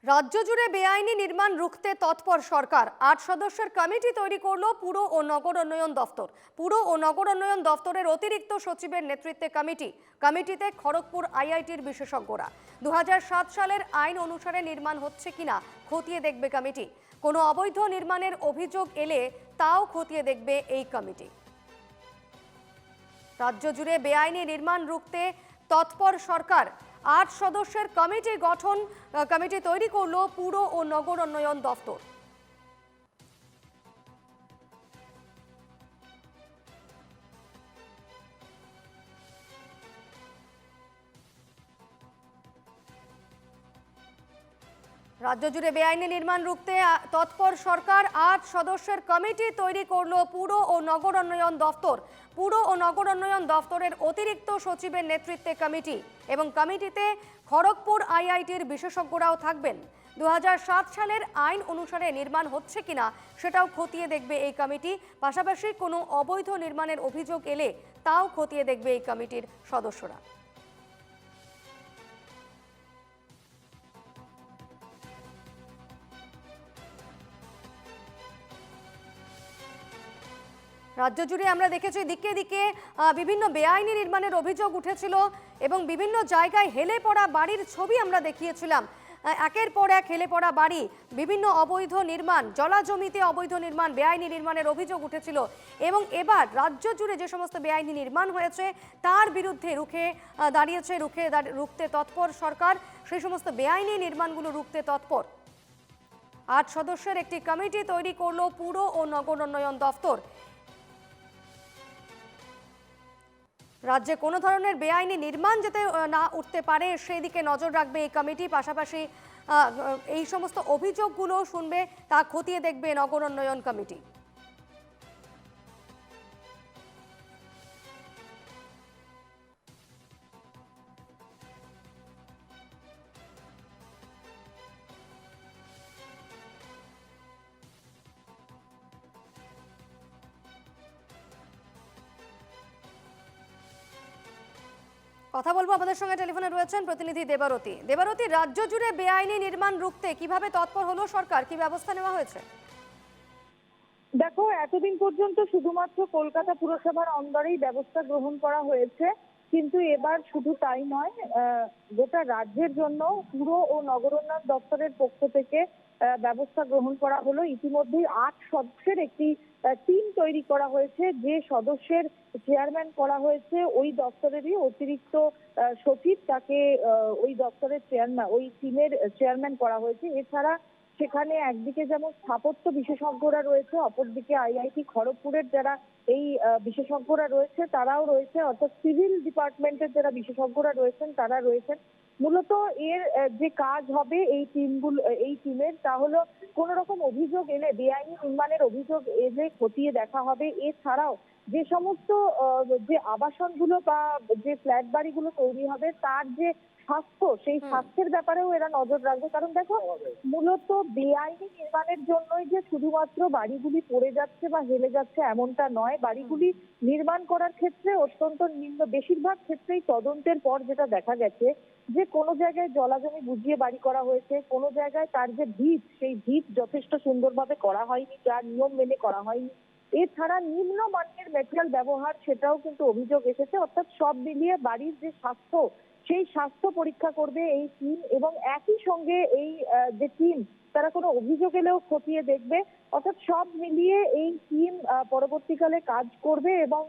রাজ্য জুড়ে বেআইনি নির্মাণ রুখতে তৎপর সরকার। ৮ সদস্যের কমিটি তৈরি করল পুর ও নগর উন্নয়ন দফতর। পুর ও নগর উন্নয়ন দফতরের অতিরিক্ত সচিবের নেতৃত্বে কমিটিতে খড়গপুর আইআইটির বিশেষজ্ঞরা ২০০৭ সালের আইন অনুসারে নির্মাণ হচ্ছে কিনা খতিয়ে দেখবে কমিটি। কোনো অবৈধ নির্মাণের অভিযোগ এলে তাও খতিয়ে দেখবে এই কমিটি। রাজ্য জুড়ে বেআইনি নির্মাণ রুখতে তৎপর সরকার। ৮ সদস্যের কমিটি তৈরি করল পুর ও নগর উন্নয়ন দফতর। রাজ্য জুড়ে বেআইনি নির্মাণ রুখতে তৎপর সরকার। ৮ সদস্যের কমিটি তৈরি করল পুর ও নগর উন্নয়ন দফতর। পুর ও নগর উন্নয়ন দফতরের অতিরিক্ত সচিবের নেতৃত্বে কমিটি এবং কমিটিতে খড়গপুর আইআইটির বিশেষজ্ঞরাও থাকবেন। ২০০৭ সালের আইন অনুসারে নির্মাণ হচ্ছে কিনা সেটাও খতিয়ে দেখবে এই কমিটি। পাশাপাশি কোনো অবৈধ নির্মাণের অভিযোগ এলে তাও খতিয়ে দেখবে এই কমিটির সদস্যরা। রাজ্য জুড়ে আমরা দেখেছি দিকে দিকে বিভিন্ন বেআইনি নির্মাণের অভিযোগ উঠেছিল এবং বিভিন্ন জায়গায় হেলে পড়া বাড়ির ছবি আমরা দেখিয়েছিলাম। একের পর এক হেলে পড়া বাড়ি, বিভিন্ন অবৈধ নির্মাণ, জলাজমিতে অবৈধ নির্মাণ, বেআইনি নির্মাণের অভিযোগ উঠেছিল এবং এবার রাজ্য জুড়ে যে সমস্ত বেআইনি নির্মাণ হয়েছে তার বিরুদ্ধে রুখতে তৎপর সরকার। সেই সমস্ত বেআইনি নির্মাণগুলো রুখতে তৎপর ৮ সদস্যের একটি কমিটি তৈরি করল পুর ও নগর উন্নয়ন দফতর। রাজ্যে কোনো ধরনের বেআইনি নির্মাণ যাতে না উঠতে পারে সেই দিকে নজর রাখবে এই কমিটি। পাশাপাশি এই সমস্ত অভিযোগগুলো শুনবে, তা খতিয়ে দেখবে নগর উন্নয়ন কমিটি। কথা বলবো, আমাদের সঙ্গে টেলিফোনে রয়েছেন প্রতিনিধি দেবারতী। রাজ্য জুড়ে বেআইনি নির্মাণ রুখতে কিভাবে তৎপর হলো সরকার, কি ব্যবস্থা নেওয়া হয়েছে? দেখো, এতদিন পর্যন্ত শুধুমাত্র কলকাতা পুরসভার অন্দরেই ব্যবস্থা গ্রহণ করা হয়েছে, কিন্তু এবার শুধু তাই নয়, গোটা রাজ্যের জন্য পুর ও নগর উন্নয়ন দপ্তরের পক্ষ থেকে ব্যবস্থা গ্রহণ করা হলো। ইতিমধ্যেই ৮ সদস্যের একটি টিম তৈরি করা হয়েছে। যে সদস্যের চেয়ারম্যান করা হয়েছে ওই দপ্তরেরই অতিরিক্ত সচিব, তাকে ওই দপ্তরের চেয়ারম্যান, ওই টিমের চেয়ারম্যান করা হয়েছে। এছাড়া সেখানে একদিকে যেমন স্থাপত্য বিশেষজ্ঞরা রয়েছে, অপরদিকে আইআইটি খড়গপুরের যারা এই বিশেষজ্ঞরা রয়েছে তারাও রয়েছে, অর্থাৎ সিভিল ডিপার্টমেন্টের যারা বিশেষজ্ঞরা রয়েছেন তারা রয়েছেন। মূলত এর যে কাজ হবে এই টিমের, তা হলো কোন রকম অভিযোগ এলে, বেআইনি নির্মাণের অভিযোগ এলে খতিয়ে দেখা হবে। এছাড়াও যে সমস্ত যে আবাসনগুলো বা যে ফ্ল্যাট বাড়িগুলো তৈরি হবে তার যে স্বাস্থ্য, সেই স্বাস্থ্যের ব্যাপারেও এরা নজর রাখবে। কারণ দেখো, মূলত বেআইনি নির্মাণের জন্যই যে শুধুমাত্র বাড়িগুলি পড়ে যাচ্ছে বা হেলে যাচ্ছে এমনটা নয়। বাড়িগুলি নির্মাণ করার ক্ষেত্রে অত্যন্ত বেশিরভাগ ক্ষেত্রেই তদন্তের পর যেটা দেখা গেছে যে কোনো জায়গায় জলাজমি বুঝিয়ে বাড়ি করা হয়েছে, কোনো জায়গায় তার যে ভিত, সেই ভিত যথেষ্ট সুন্দরভাবে করা হয়নি, যার নিয়ম মেনে করা হয়নি। এছাড়া নিম্নমানের ম্যাটেরিয়াল ব্যবহার, সেটাও কিন্তু অভিযোগ এসেছে। অর্থাৎ সব মিলিয়ে বাড়ির যে স্বাস্থ্য, সেই স্বাস্থ্য পরীক্ষা করবে এই টিম এবং একই সঙ্গে এই যে টিম তারা কোনো অভিযোগ এলেও খতিয়ে দেখবে। অর্থাৎ সব মিলিয়ে এই টিম পরবর্তীকালে কাজ করবে এবং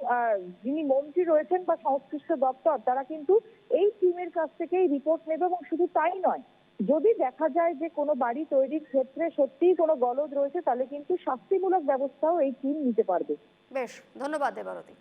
যিনি মন্ত্রী রয়েছেন বা সংশ্লিষ্ট দপ্তর, তারা কিন্তু এই টিমের কাছ থেকেই রিপোর্ট নেবে। এবং শুধু তাই নয়, যদি দেখা যায় যে কোনো বাড়ি তৈরির ক্ষেত্রে সত্যিই কোনো গলদ রয়েছে, তাহলে কিন্তু শাস্তিমূলক ব্যবস্থাও এই টিম নিতে পারবে। বেশ, ধন্যবাদ দেবারতী।